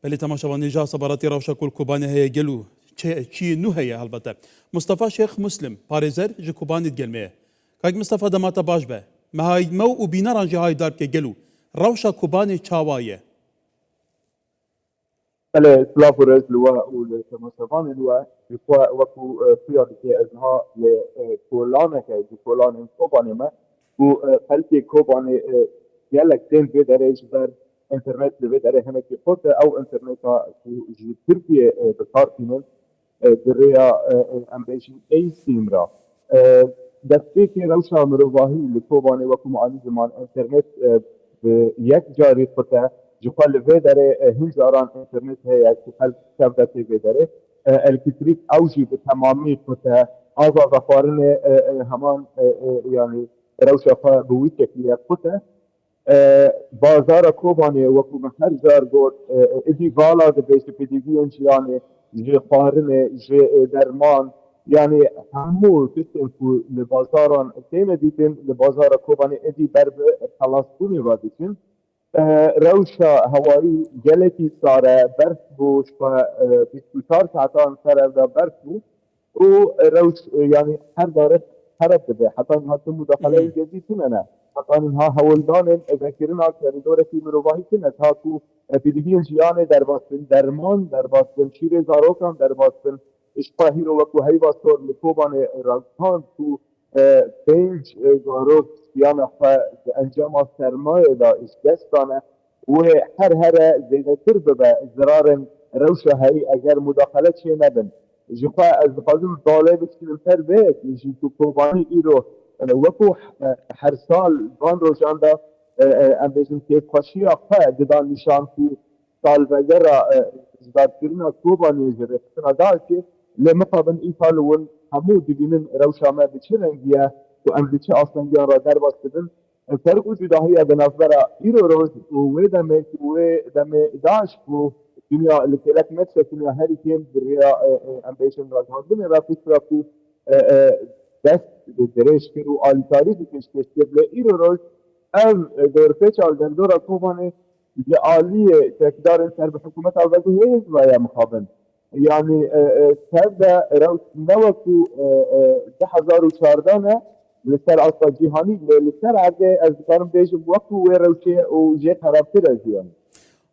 بله تماشاوانی جا سبارتی روشا کل کوبانی هی گلو چی نو هی البته مصطفی شیخ مسلم پاريزر جي کوبانی گلمه کاک مصطفی دماتا باش به مهای مو و بیناران جی های دار که گلو روشا کوبانی چاوایه بله سلاف ورز لوا والتمسفان لوا يقوى وكو فيارتي ازها لكولانة كي كولانة كوباني ما وخلتي كوباني يالك تين في دريج بر انترنت لبي دري هناك يقوت او انترنت جي تركيا بطارتين دريا امبيشن اي سيمرا دستيكي روشا مروفاهي لكوباني وكو معاني زمان انترنت یک جاری قطع جوال في داره هنج آران انترنت هي جوال شبكة في داره الكتريك اوجي بتمامي قطع آزا ظفارن همان يعني روشة بوي شكلية قطع بازار کوبانی وکو هر جار گفت ادی والا دبیش پیدیگی انجیانه جه قارنه جه درمان یعنی همو کسیم که لبازاران تیم دیدن لبازار کوبانی ادی بر خلاص کنی و دیدن روشا هوایی گلکی ساره برف بوش و 24 ساعتان سر برف بو و روش يعني هر داره حرف بده حتى انها مداخله جديد كنا حتى انها هولدان ذاكرنا يعني دوره في مروباهی كنا تاكو بديهين جيانه در باستن درمان در باستن شیر زاروکان در باستن اشپاهی رو وکو هی باستور لکوبان رازان تو پنج زاروک سیانه انجام سرمایه دا اش دستانه و هر زیده تر ببه زرار روشه هی اگر مداخله چه نبن جفا از خازم طالب بسكين تربيت يجي كوباني إيرو وكو هر سال بان روشان دا ام بيجن كيف خشي أقفا جدان نشان في سال وغيرا جداد كرنا كوباني جري خسنا داشي لما قابن إيطالون همو دبينن روشا ما بچرنگيا تو ام بيچه أصلا را در باستدن فرق وجوده هي بنظرة إيرو روز ودمه داش بو دنیا لکلک متر دنیا هری کیم دریا امبیشن را جهان را فکر کو دست درش کرو آل تاریخ کش بله ایرو روز ام دور پیچ آل در دور کوبانه عالی تقدار سر به حکومت آوازی هیچ و یا مخابن يعني هذا روس نوكو 2014 لسر اصلا جهاني لسر عده از كارم بيجم وكو وروشي وجيت هرابتر ازيان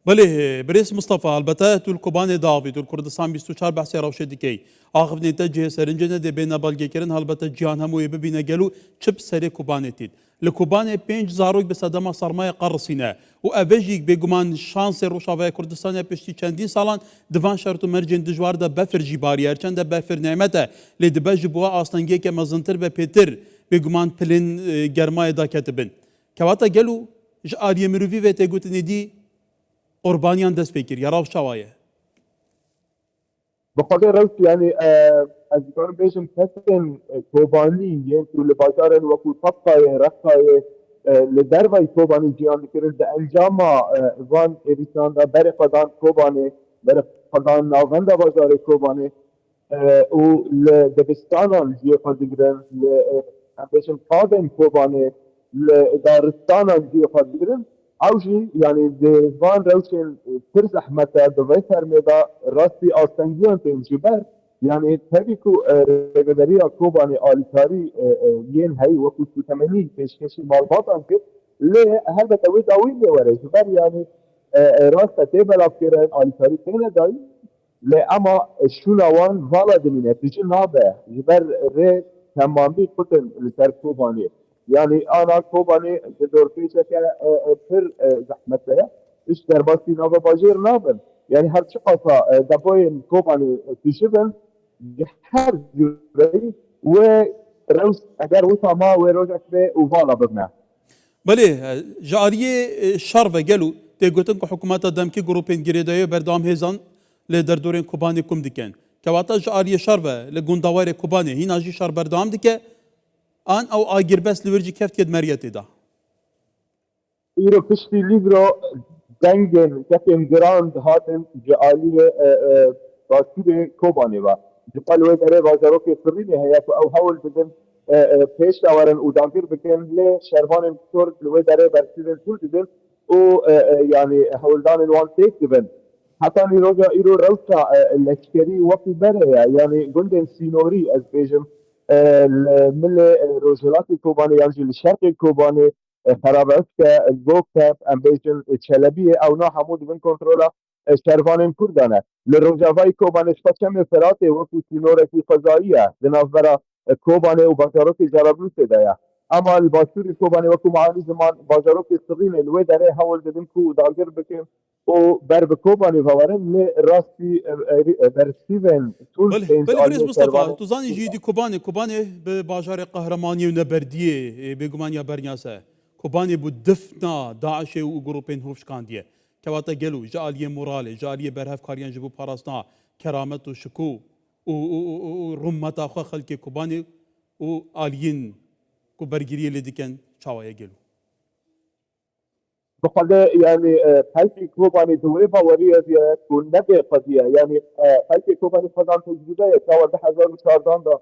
بله بريس مصطفى البته تو الكوباني داوي تو الكردستان 24 بحث روشه ديكي اخف نتاجه سرنجنه دي بين بالگيكرن البته جهان همو يبينا گلو چب سري كوباني تيد لكوباني 5 زاروك بصدمه سرمایه قرصينه و اوجيك بگمان شانس روشاوي كردستان پشتي چندين سالان دوان شرط مرجن دجوار ده بفر جباري چند بفر نعمته لدبج بوا اصلنگي که مزنتر به پتر بگمان پلن گرمای دا كتبن كواتا گلو جاري مروفي و تگوتني دي قربانیان دست بگیر یا راو شوایه بخاطر روش يعني از کار بيشم كسن كوباني يعني لبازار وكو طبقة رقصة لدربي كوباني جيان كرن ده انجاما وان اريسان ده بره قدان كوباني بره قدان ناوند بازار كوباني و لدبستان جي قدگرن بيشم قادم كوباني لدارستان جي قدگرن اوجي يعني ديفان روشن ترس احمد دوي فرميدا راستي اوستنجيان تنجبر يعني تبيكو رجدريا كوباني الكاري ين هي وكو 80 پیشکشی مالبات انك له هذا توي داوي ورا جبر يعني راست تبل افكر الكاري تنه داي لا اما شونوان فالا دمينه تجي نابه جبر ر تمامي قتل لسر كوباني يعني انا كوباني دور فيش كر زحمت له ايش درباستي نابا باجير نابن يعني هر شقصة دبوين كوباني تشبن هر جوري و روس اگر وصا ما وروجك به وفالا ببنا بله جاریه شر و گلو تگوتن که حکومت دمکی گروپین گریدای بردام هزان لدردورین کوبانی کم دیکن که واتا جاریه شر و لگوندوار کوبانی هینا جی شر بردام دیکه آن او آگیر بس لورجی کفت کد مریتی دا ایرو پشتی لیبرو دنگن کفیم گراند هاتن جعالی باسیب کوبانی با جقال وی داره بازارو که فرینی هیا او هول بدن پیش دارن و دانفیر بکن لی شربان کور وی داره برسیدن طول بدن و يعني هولدان الوان تيك دبن حتى روجا إيرو روشا الاشكري وقت برا يعني جندن سينوري از بيجم من روجلاتي كوباني يعني الشرق كوباني خرابعسكا الجوكتا ام بيجم تشلبيه او نا حمود من كنترولا شرفان كردانه لروجافاي كوباني شفتشم فراتي وقت سينوري فضائيه لنافبرا كوباني وباجاروك جرابلوس دايا اما الباشوري كوباني وقت معاني زمان باجاروك الصغير الوي داري حول بدنكو داغر بكم و بر به کوبانی فوارن لی راستی برسیون طول پنج بله بريز آلی مصطفى سروان تزاني جيدي كوباني بباجار قهرماني ونبردية بيجمانيا برنياسة كوباني بدفنا داعش وجروبين هوفشكاندية كواتا جلو جالية مورالي جالية برهف كاريان جبو باراسنا كرامت وشكو ورمتا أخو خلقي كوباني وآليين كوبرجيرية اللي ديكن شاوية جلو بخدا يعني خلقی کوبانی دوی فوریه دیگه کن نبی قضیه يعني خلقی کوبانی خدان تجربه تا 2014 دا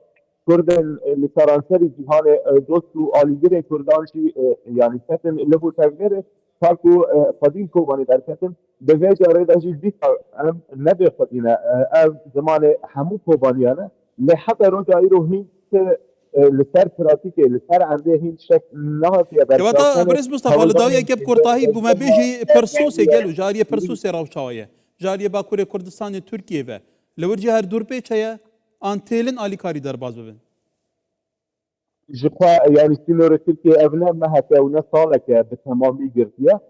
کردن لسرانسر جهان دوست و آلیگر کردان شی يعني کتن لهو تغییر تاکو قدیم کوبانی در کتن به وجه رد اجی بیت ام نبی قدینه ام زمان همو کوبانیانه لحظه رو جایی رو هین لسر پراتیکه لسر عنده هین شک نه فيها كواتا برشاتانه بريز مصطفى لداوية هولدان كيب كورتاهي بما بيجي برسوسي قالوا جارية برسوسي راو شاوية جارية باكوري كردستان تركيا و لورجي هر دور بيش هيا انتيلن آلي كاري درباز ببن je crois يعني سينور تركيا ابناء ما هكاونا صالك بتمامي قرطية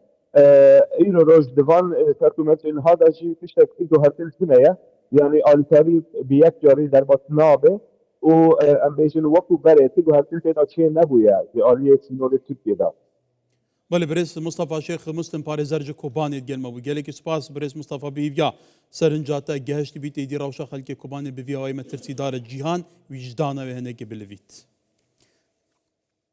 ايرو روج دفان تاكومت ان هذا شيء تشتك تيجو هرتل سنة يعني الكاري بيك جاري در نابه و ام بيجن وقو بره تيجو هرتل تينا چه نبويا في آلية سينور تركيا دا بله بريس مصطفى شيخ مسلم باري زرج كوباني ديال مبو قالك سباس بريس مصطفى بيفيا سرنجاتا جهشت بيت ايدي روشا خلقي كوباني بفيا واي مترسي دار الجيهان وجدانا وهنك بلفيت